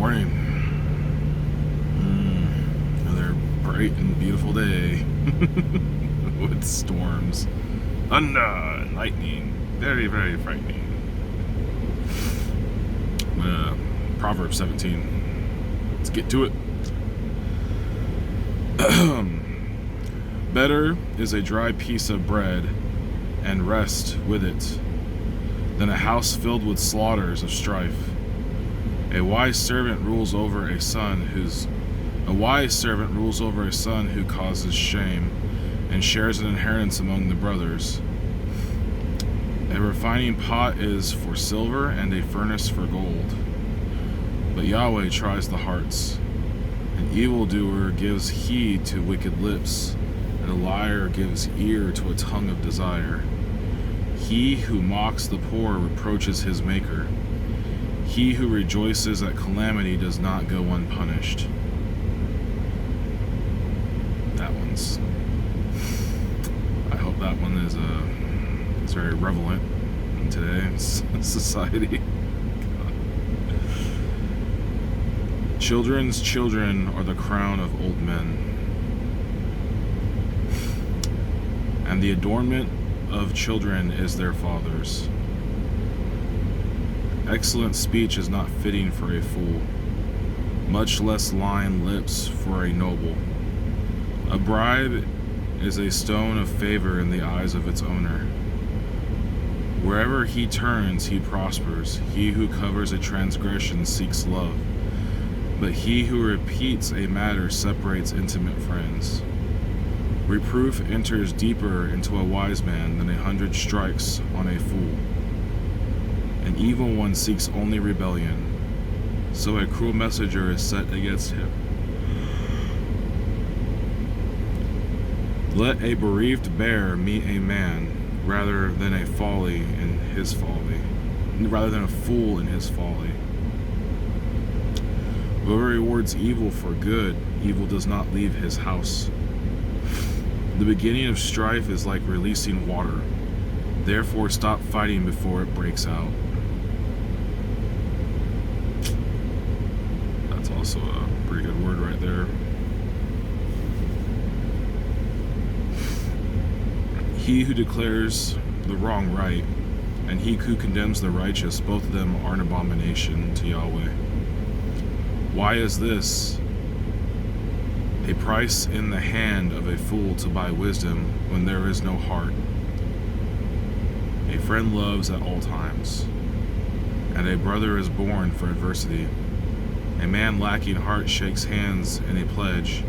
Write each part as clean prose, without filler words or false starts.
Morning. Another bright and beautiful day with storms, thunder, and lightning. Very, very frightening. Proverbs 17. Let's get to it. Better is a dry piece of bread and rest with it than a house filled with slaughters of strife. A wise servant rules over a son who causes shame and shares an inheritance among the brothers. A refining pot is for silver and a furnace for gold. But Yahweh tries the hearts. An evildoer gives heed to wicked lips, and a liar gives ear to a tongue of desire. He who mocks the poor reproaches his maker. He who rejoices at calamity does not go unpunished. I hope that one is very relevant in today's society. Children's children are the crown of old men, and the adornment of children is their fathers. Excellent speech is not fitting for a fool, much less lying lips for a noble. A bribe is a stone of favor in the eyes of its owner. Wherever he turns, he prospers. He who covers a transgression seeks love, but he who repeats a matter separates intimate friends. Reproof enters deeper into a wise man than 100 strikes on a fool. An evil one seeks only rebellion, so a cruel messenger is set against him. Let a bereaved bear meet a man rather than a fool in his folly. Whoever rewards evil for good, evil does not leave his house. The beginning of strife is like releasing water. Therefore, stop fighting before it breaks out. That's also a pretty good word right there. He who declares the wrong right, and he who condemns the righteous, both of them are an abomination to Yahweh. Why is this? A price in the hand of a fool to buy wisdom when there is no heart. A friend loves at all times, and a brother is born for adversity. A man lacking heart shakes hands in a pledge.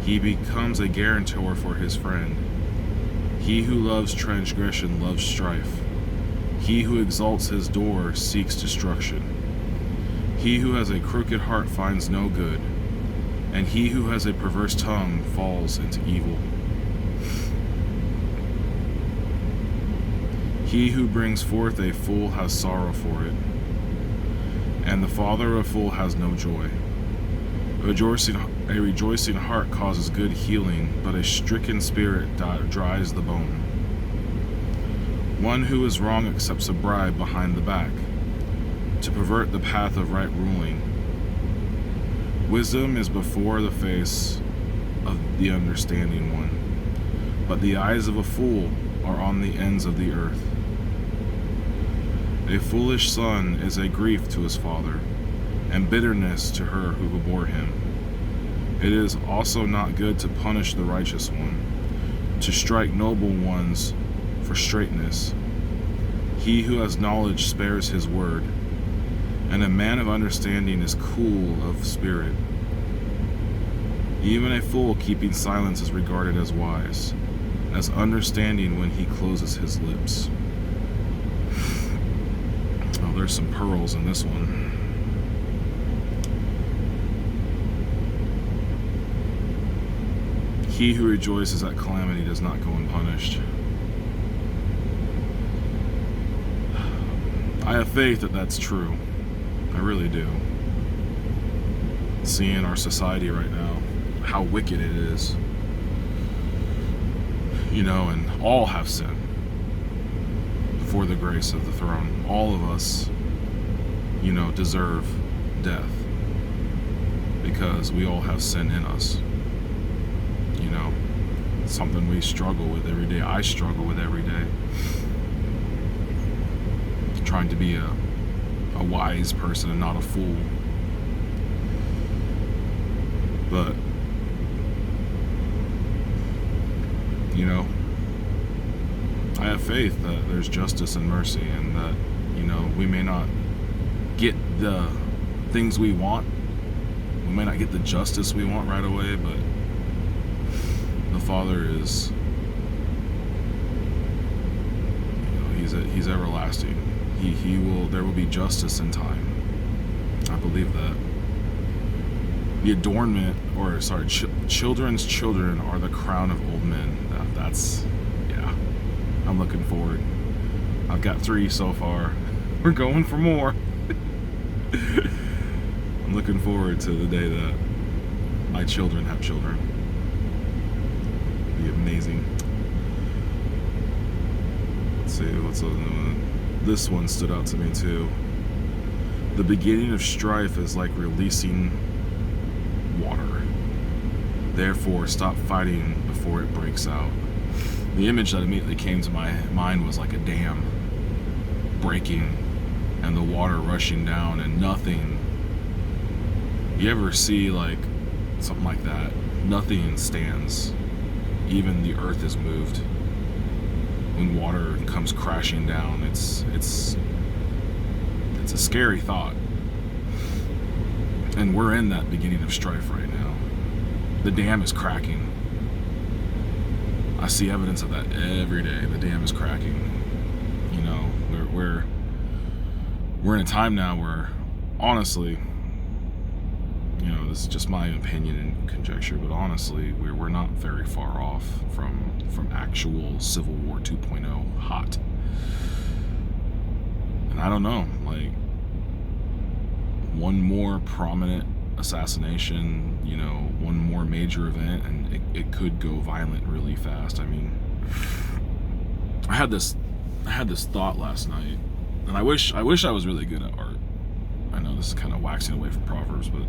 He becomes a guarantor for his friend. He who loves transgression loves strife. He who exalts his door seeks destruction. He who has a crooked heart finds no good, and he who has a perverse tongue falls into evil. He who brings forth a fool has sorrow for it, and the father of a fool has no joy. A rejoicing heart causes good healing, but a stricken spirit dries the bone. One who is wrong accepts a bribe behind the back, to pervert the path of right ruling. Wisdom is before the face of the understanding one, but the eyes of a fool are on the ends of the earth. A foolish son is a grief to his father, and bitterness to her who bore him. It is also not good to punish the righteous one, to strike noble ones for straightness. He who has knowledge spares his word, and a man of understanding is cool of spirit. Even a fool keeping silence is regarded as wise, as understanding when he closes his lips. Oh, there's some pearls in this one. He who rejoices at calamity does not go unpunished. I have faith that that's true. I really do. Seeing our society right now, how wicked it is. And all have sinned before the grace of the throne. All of us, deserve death. because we all have sin in us. You know, something we struggle with every day. I struggle with every day. Trying to be a wise person and not a fool. But, you know, I have faith that there's justice and mercy, and that, you know, we may not get the things we want, we may not get the justice we want right away, but the Father is, you know, he's everlasting. He will, there will be justice in time. I believe that. The adornment, or sorry, children's children are the crown of old men. That's, yeah, I'm looking forward. I've got 3 so far. We're going for more. I'm looking forward to the day that my children have children. It'd be amazing. Let's see, what's other one? This one stood out to me too. The beginning of strife is like releasing water. Therefore, stop fighting before it breaks out. The image that immediately came to my mind was like a dam breaking and the water rushing down and nothing. You ever see like something like that? Nothing stands. Even the earth is moved. When water comes crashing down, it's a scary thought. And we're in that beginning of strife right now. The dam is cracking. I see evidence of that every day. The dam is cracking. You know, we're in a time now where, honestly, you know, this is just my opinion and conjecture, but honestly, we're not very far off from actual Civil War 2.0 hot. And I don't know, like, one more prominent assassination, you know, one more major event, and it could go violent really fast. I mean, I had this thought last night, and I wish I was really good at art. I know this is kind of waxing away from Proverbs, but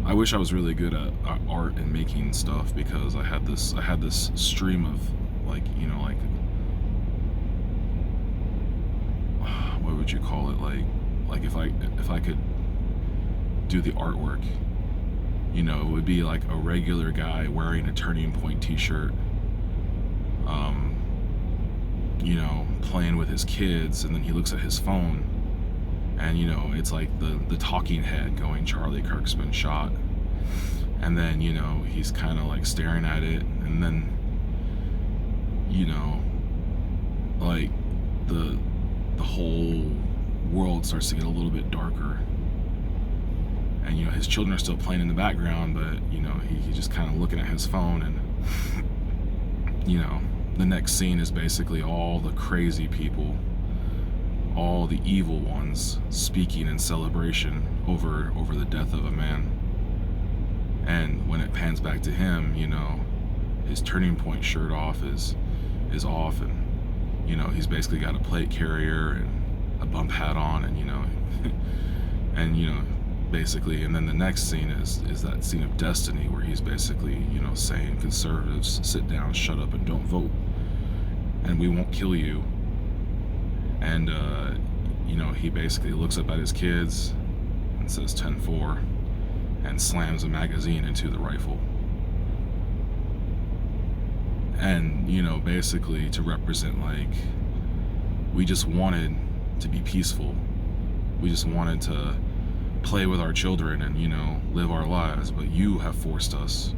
I wish I was really good at art and making stuff, because I had this stream of, like, you know, like, what would you call it, like if I could do the artwork, you know, it would be like a regular guy wearing a Turning Point t-shirt, you know, playing with his kids, and then he looks at his phone, and, you know, it's like the talking head going, Charlie Kirk's been shot, and then, you know, he's kind of like staring at it, and then, you know, like the whole world starts to get a little bit darker, and, you know, his children are still playing in the background, but, you know, he's just kind of looking at his phone, and, you know, the next scene is basically all the crazy people, all the evil ones speaking in celebration over the death of a man. And when it pans back to him, you know, his Turning Point shirt off is off, and, you know, he's basically got a plate carrier and a bump hat on, and, you know, and, you know, basically, and then the next scene is that scene of Destiny, where he's basically, you know, saying, conservatives, sit down, shut up, and don't vote, and we won't kill you. And you know, he basically looks up at his kids and says 10-4, and slams a magazine into the rifle. And, you know, basically to represent, like, we just wanted to be peaceful. We just wanted to play with our children and, you know, live our lives, but you have forced us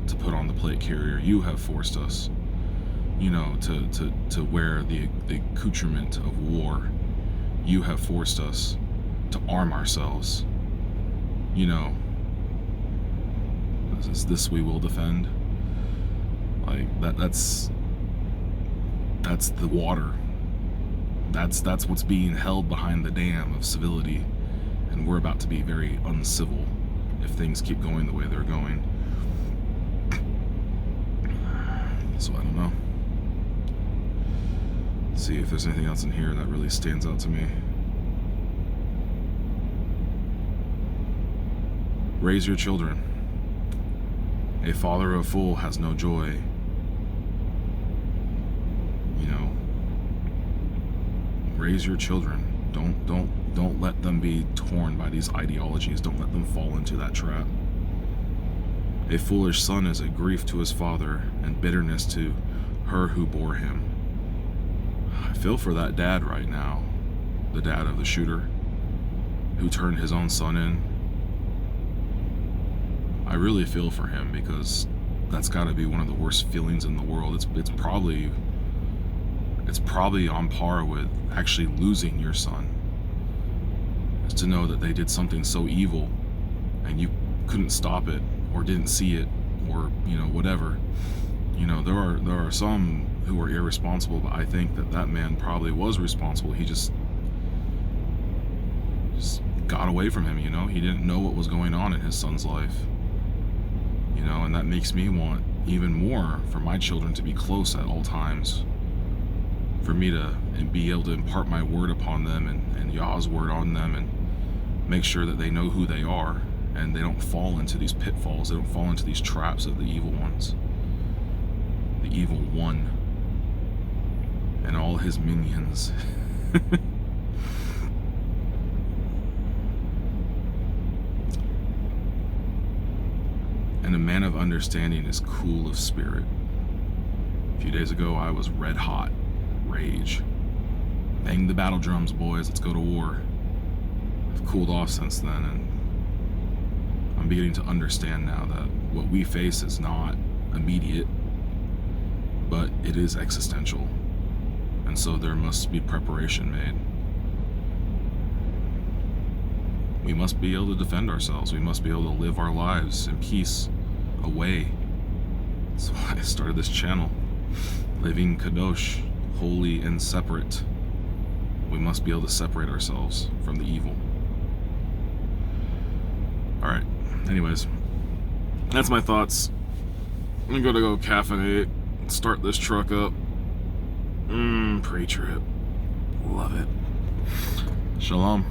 to put on the plate carrier. You have forced us, you know, to wear the accoutrement of war. You have forced us to arm ourselves. You know, this we will defend. Like, that's the water. That's what's being held behind the dam of civility, and we're about to be very uncivil if things keep going the way they're going. So I don't know. Let's see if there's anything else in here that really stands out to me. Raise your children. A father of a fool has no joy. You know, raise your children. Don't let them be torn by these ideologies. Don't let them fall into that trap. A foolish son is a grief to his father, and bitterness to her who bore him. I feel for that dad right now, the dad of the shooter who turned his own son in. I really feel for him, because that's got to be one of the worst feelings in the world. It's probably on par with actually losing your son. Is to know that they did something so evil and you couldn't stop it, or didn't see it, or whatever. There are some who are irresponsible, but I think that man probably was responsible. He just got away from him. He didn't know what was going on in his son's life. And that makes me want even more for my children to be close at all times, for me to be able to impart my word upon them, and Yah's word on them, and make sure that they know who they are, and they don't fall into these pitfalls. They don't fall into these traps of the evil ones, the evil one and all his minions. And a man of understanding is cool of spirit. A few days ago, I was red hot, rage. Bang the battle drums, boys, let's go to war. I've cooled off since then, and I'm beginning to understand now that what we face is not immediate, but it is existential. And so there must be preparation made. We must be able to defend ourselves. We must be able to live our lives in peace, away. That's why I started this channel. Living Kadosh, holy and separate. We must be able to separate ourselves from the evil. Alright, anyways, that's my thoughts. I'm gonna go caffeinate, start this truck up. Pre-trip. Love it. Shalom.